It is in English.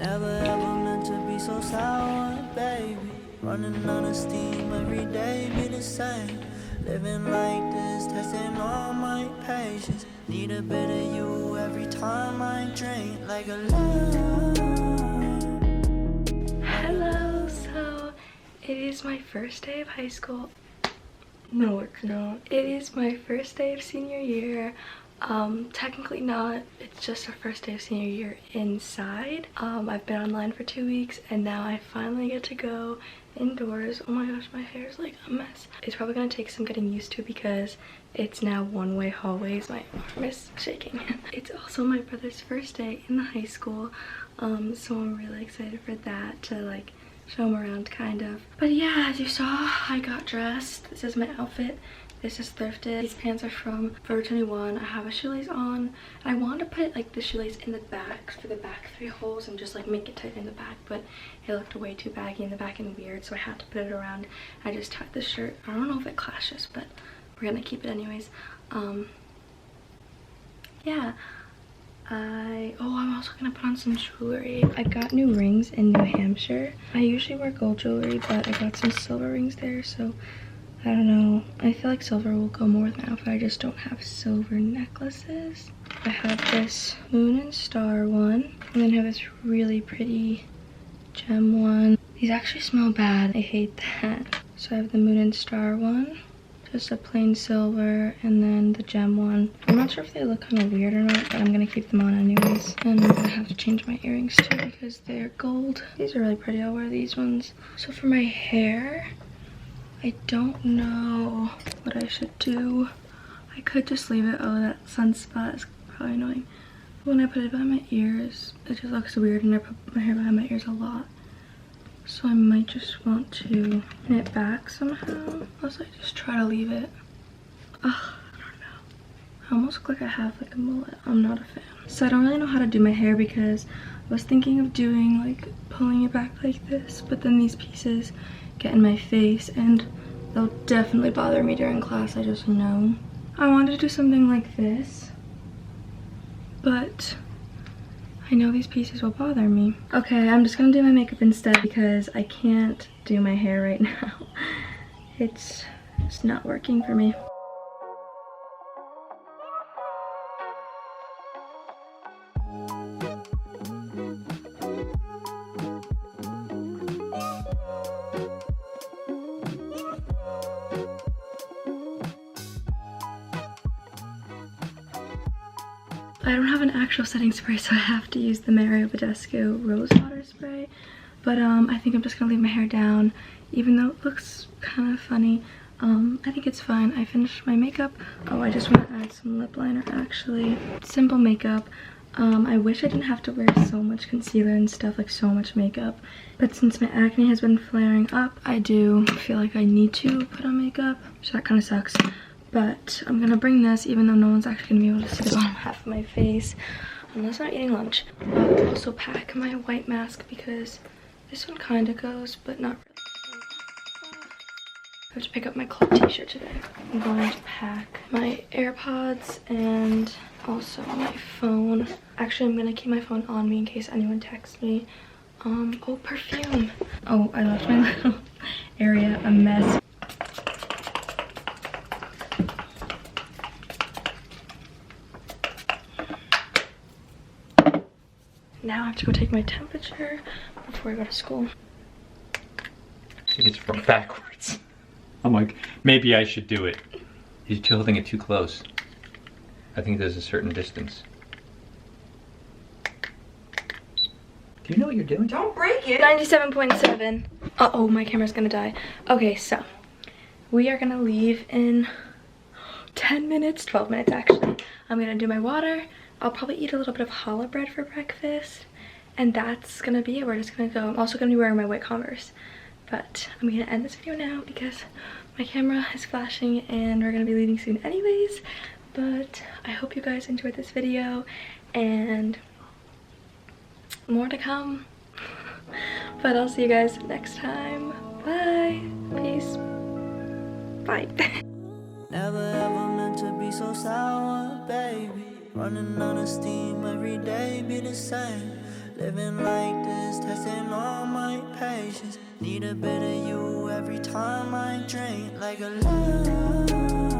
Never ever meant to be so sour, baby. Running out of steam every day, be the same. Living like this, testing all my patience. Need a bit of you every time I drink, like a love. Hello, so it is my first day of high school. No, it's not. It is my first day of senior year. Technically not. It's just our first day of senior year inside. I've been online for 2 weeks and now I finally get to go indoors. Oh my gosh, my hair is like a mess. It's probably gonna take some getting used to because it's now one-way hallways. My arm is shaking. It's also my brother's first day in the high school, so I'm really excited for that, to like show him around kind of. But yeah, as you saw, I got dressed. This is my outfit. This is thrifted. These pants are from Forever 21. I have a shoelace on. I wanted to put like the shoelace in the back for the back 3 holes and just like make it tight in the back, but it looked way too baggy in the back and weird, so I had to put it around. I just tied the shirt. I don't know if it clashes, but we're gonna keep it anyways. Yeah. I'm also gonna put on some jewelry. I got new rings in New Hampshire. I usually wear gold jewelry, but I got some silver rings there, so I don't know. I feel like silver will go more with my outfit. I just don't have silver necklaces. I have this moon and star one, and then I have this really pretty gem one. These actually smell bad. I hate that. So I have the moon and star one, just a plain silver, and then the gem one. I'm not sure if they look kind of weird or not, but I'm gonna keep them on anyways. And I'm gonna have to change my earrings too because they're gold. These are really pretty. I'll wear these ones. So for my hair, I don't know what I should do. I could just leave it. Oh, that sunspot is probably annoying. When I put it behind my ears, it just looks weird, and I put my hair behind my ears a lot. So I might just want to pin it back somehow. Unless I just try to leave it. Ugh, I don't know. I almost look like I have like a mullet. I'm not a fan. So I don't really know how to do my hair because I was thinking of doing like pulling it back like this, but then these pieces get in my face and they'll definitely bother me during class, I just know. I wanted to do something like this, but I know these pieces will bother me. Okay, I'm just gonna do my makeup instead because I can't do my hair right now. It's not working for me. I don't have an actual setting spray, so I have to use the Mario Badescu Rose Water Spray. But I think I'm just gonna leave my hair down, even though it looks kind of funny. I think it's fine. I finished my makeup. Oh, I just want to add some lip liner actually. Simple makeup. I wish I didn't have to wear so much concealer and stuff, like so much makeup. But since my acne has been flaring up, I do feel like I need to put on makeup. So that kind of sucks. But I'm gonna bring this, even though no one's actually gonna be able to see the bottom half of my face unless I'm eating lunch. I'll also pack my white mask because this one kind of goes, but not really. I have to pick up my club t-shirt today. I'm going to pack my AirPods and also my phone. Actually, I'm gonna keep my phone on me in case anyone texts me. Oh, perfume. Oh, I left my little area a mess. Now I have to go take my temperature before I go to school. I think it's from backwards. I'm like, maybe I should do it. You're holding it too close. I think there's a certain distance. Do you know what you're doing? Don't break it! 97.7. Uh-oh, my camera's gonna die. Okay, so we are gonna leave in 10 minutes, 12 minutes actually. I'm gonna do my water. I'll probably eat a little bit of challah bread for breakfast, and that's gonna be it. We're just gonna go. I'm also gonna be wearing my white Converse, but I'm gonna end this video now because my camera is flashing and we're gonna be leaving soon anyways. But I hope you guys enjoyed this video and more to come. But I'll see you guys next time. Bye. Peace. Bye. Never ever meant to be so sour, baby. Running out of steam every day, be the same. Living like this, testing all my patience. Need a bit of you every time I drink. Like a love